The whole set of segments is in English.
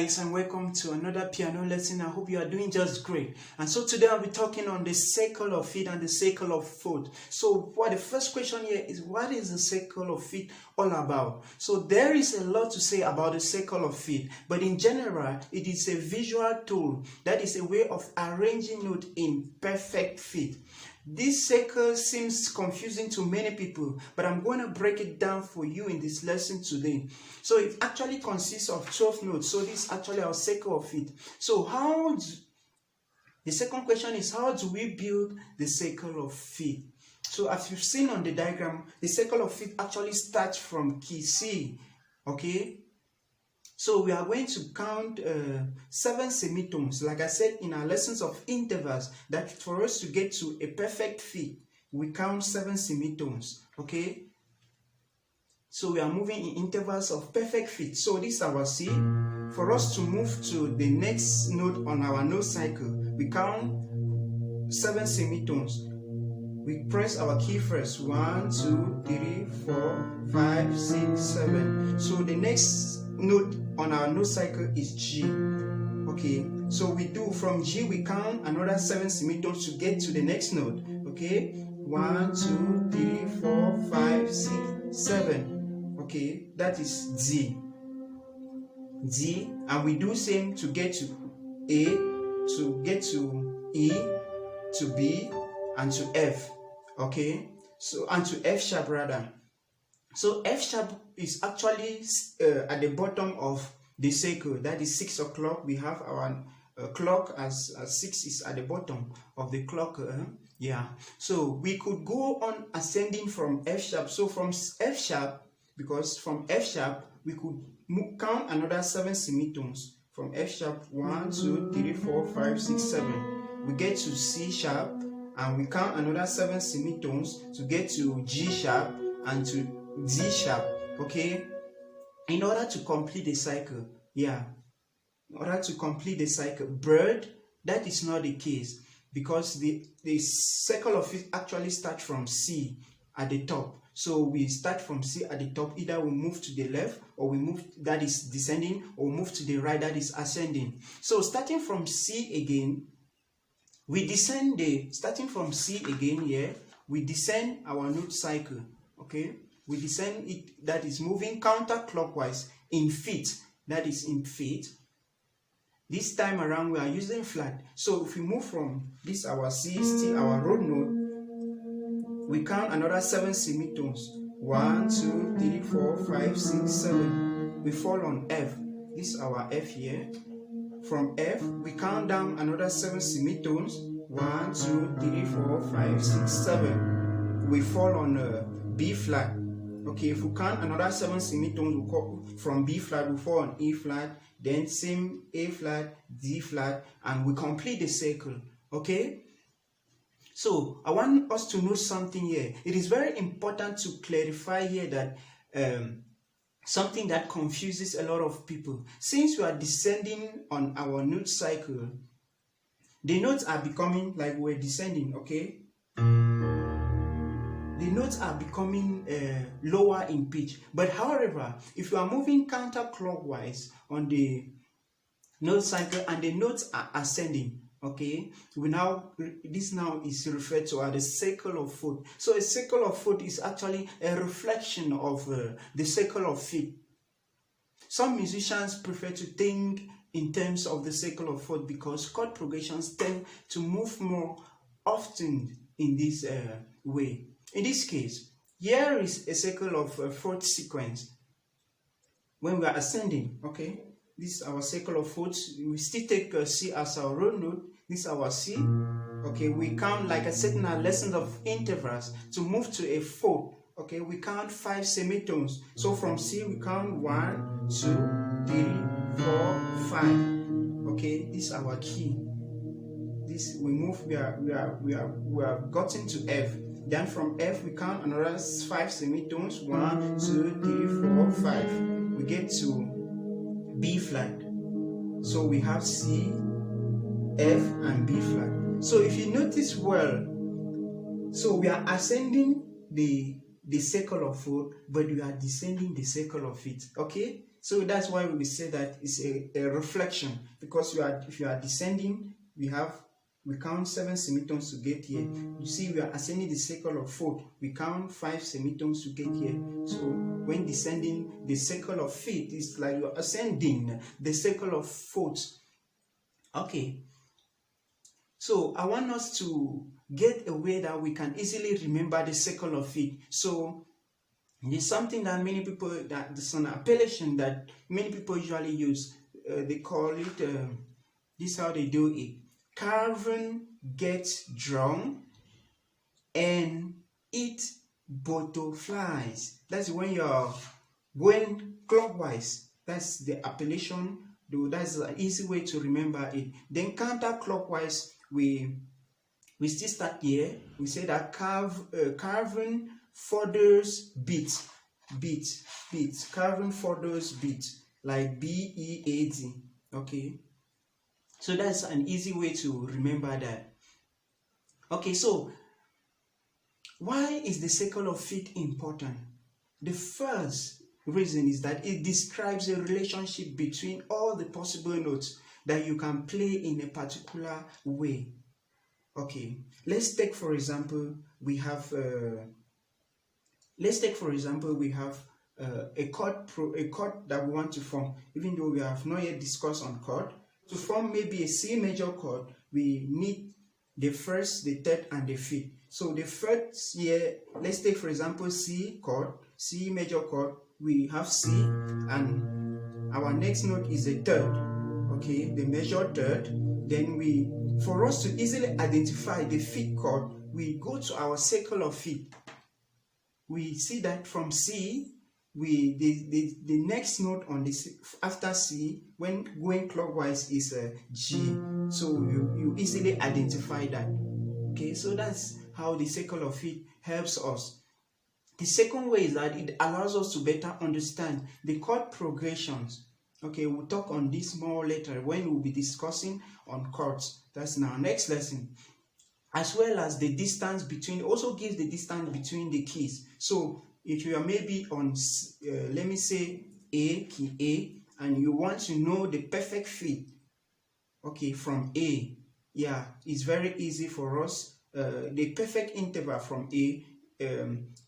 guys, and welcome to another piano lesson. I hope you are doing just great. And so today I'll be talking on the circle of fifth and the circle of fourth. So the first question here is, what is the circle of fifth all about? So there is a lot to say about the circle of fifth, but in general it is a visual tool that is a way of arranging notes in perfect fifth. This circle seems confusing to many people, but I'm going to break it down for you in this lesson today. So it actually consists of 12 notes. So this is actually our circle of fifth. So the second question is, how do we build the circle of fifth? So as you've seen on the diagram, the circle of fifth actually starts from key C, okay? So we are going to count 7 semitones. Like I said in our lessons of intervals, that for us to get to a perfect fifth, we count 7 semitones, okay? So we are moving in intervals of perfect fifth. So this is our C. For us to move to the next note on our note cycle, we count 7 semitones. We press our key first. 1, 2, 3, 4, 5, 6, 7. So the next note on our note cycle is G. Okay, so we do from G, we count another 7 semitones to get to the next note. Okay, 1, 2, 3, 4, 5, 6, 7. Okay, that is D. D, and we do same to get to A, to get to E, to B, and to F. Okay, so and to F sharp rather. So F sharp is actually at the bottom of the circle. That is 6 o'clock. We have our clock as 6 is at the bottom of the clock. Yeah. So we could go on ascending from F sharp. So from F sharp, because from F sharp we could count another 7 semitones. From F sharp, 1, 2, 3, 4, 5, 6, 7. We get to C sharp, and we count another 7 semitones to get to G sharp and to D sharp. Okay, in order to complete the cycle. Yeah, in order to complete the cycle. Bird, that is not the case, because the circle of fifth actually starts from C at the top. So we start from C at the top. Either we move to the left, or we move, that is descending, or move to the right, that is ascending. So starting from C again, we descend starting from C again here, we descend our note cycle. Okay, we descend it, that is moving counterclockwise in fifth, that is in fifth. This time around we are using flat. So if we move from this our C, still our root note, we count another 7 semitones. 1, 2, 3, 4, 5, 6, 7. We fall on F. This is our F here. From F, we count down another 7 semitones. 1, 2, 3, 4, 5, 6, 7. We fall on B flat. Okay, if we count another 7 semitones, we call from B flat, we fall on E flat, then same A flat, D flat, and we complete the circle. Okay? So I want us to know something here. It is very important to clarify here that something that confuses a lot of people. Since we are descending on our note cycle, the notes are becoming like we're descending, okay? The notes are becoming lower in pitch. But however, if you are moving counterclockwise on the note cycle and the notes are ascending, okay, this now is referred to as the circle of fourth. So a circle of fourth is actually a reflection of the circle of fifth. Some musicians prefer to think in terms of the circle of fourth because chord progressions tend to move more often in this way. In this case, here is a circle of fourth sequence when we are ascending. Okay, this is our circle of fourth. We still take C as our root note. This is our C. Okay, we count, like I said in our lessons of intervals, to move to a fourth. Okay, we count 5 semitones. So from C we count 1, 2, 3, 4, 5. Okay, this is our key. This we move. We have gotten to F. Then from F we count another 5 semitones. 1, 2, 3, 4, 5. We get to B flat. So we have C, F, and B flat. So if you notice well, so we are ascending the circle of fourth, but we are descending the circle of fifth. Okay, So that's why we say that it's a reflection, because if you are descending, we count 7 semitones to get here. You see, we are ascending the circle of fourth, we count 5 semitones to get here. So when descending the circle of fifth, it's like you're ascending the circle of fourth. Okay, so I want us to get a way that we can easily remember the circle of fifth. So it's something that many people, there's an appellation that many people usually use. They call it, this is how they do it: carving gets drawn and eat butterflies. That's when you're going clockwise. That's the appellation. That's an easy way to remember it. Then counterclockwise, we still start here. We say that carving furthers beat. Carving furthers beat, like B-E-A-D. Okay, so that's an easy way to remember that. Okay, so why is the circle of fifth important? The first reason is that it describes a relationship between all the possible notes that you can play in a particular way. Okay, let's take for example we have a chord that we want to form. Even though we have not yet discussed on chord, to form maybe a C major chord, we need the first, the third, and the fifth. So the first here, let's take for example C chord, C major chord. We have C, and our next note is a third. Okay, the major third. Then for us to easily identify the fifth chord, we go to our circle of fifth. We see that from C, the next note on this after C, when going clockwise, is G. So you easily identify that. Okay, so that's how the circle of fifth helps us. The second way is that it allows us to better understand the chord progressions. Okay, we'll talk on this more later when we'll be discussing on chords. That's in our next lesson. As well as the distance between, also gives the distance between the keys. So if you are maybe on, let me say A, key A, and you want to know the perfect fit, okay, from A, yeah, it's very easy for us. The perfect interval from A,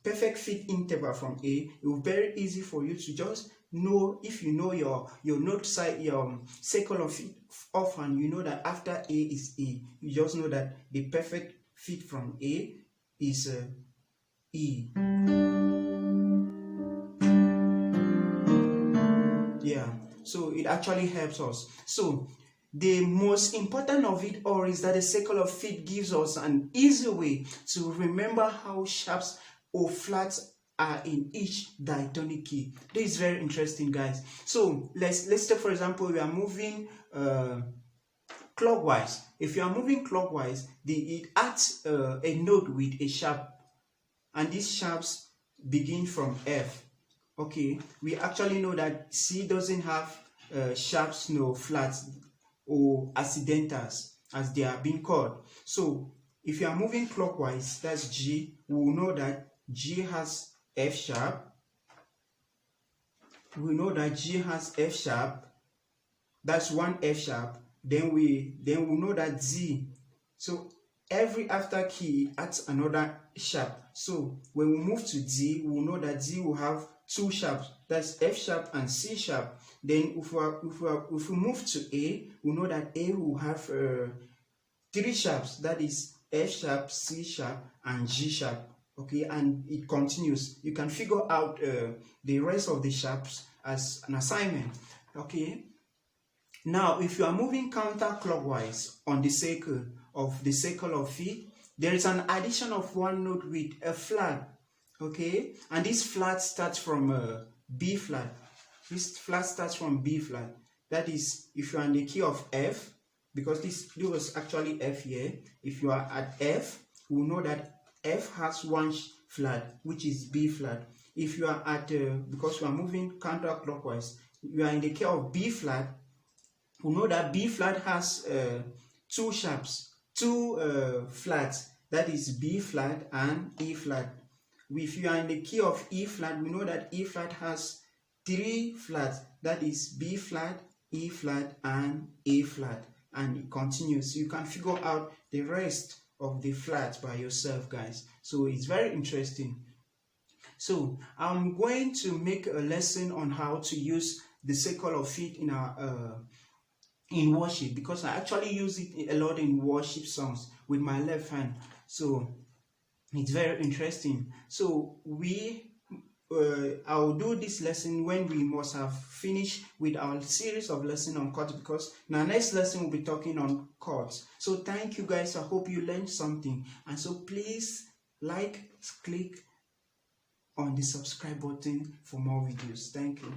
perfect fit interval from A, it will be very easy for you to just know. If you know your note side, your circle of fit offhand, you know that after A is E. You just know that the perfect fit from A is E. Yeah, so it actually helps us. So the most important of it all is that the circle of fifth gives us an easy way to remember how sharps or flats are in each diatonic key. This is very interesting, guys. So let's take for example, we are moving clockwise. If you are moving clockwise, it adds a note with a sharp, and these sharps begin from F. Okay, we actually know that C doesn't have sharps, no flats or accidentals as they are being called. So if you are moving clockwise, that's G, we will know that G has F sharp. We know that G has F sharp. That's one F sharp. Then we know that Z. So every after key adds another sharp. So when we move to D, we will know that D will have two sharps. That's F sharp and C sharp. Then if we move to A, we know that A will have three sharps. That is F sharp, C sharp, and G sharp. Okay, and it continues. You can figure out the rest of the sharps as an assignment. Okay. Now, if you are moving counterclockwise on the circle of fifth, there is an addition of one note with a flat. Okay, and this flat starts from B flat. This flat starts from B flat. That is, if you are in the key of F, because this was actually F here. If you are at F, we know that F has one flat, which is B flat. If you are at, because you are moving counterclockwise, you are in the key of B flat, we know that B flat has two sharps, two flats, that is B flat and E flat. If you are in the key of E flat, we know that E flat has 3 flats, that is B flat, E flat, and A flat, and it continues. You can figure out the rest of the flats by yourself, guys. So it's very interesting. So I'm going to make a lesson on how to use the circle of feet in our in worship, because I actually use it a lot in worship songs with my left hand. So it's very interesting. So I'll do this lesson when we must have finished with our series of lessons on chords, because in our next lesson we'll be talking on chords. So thank you guys. I hope you learned something, and so please click on the subscribe button for more videos. Thank you.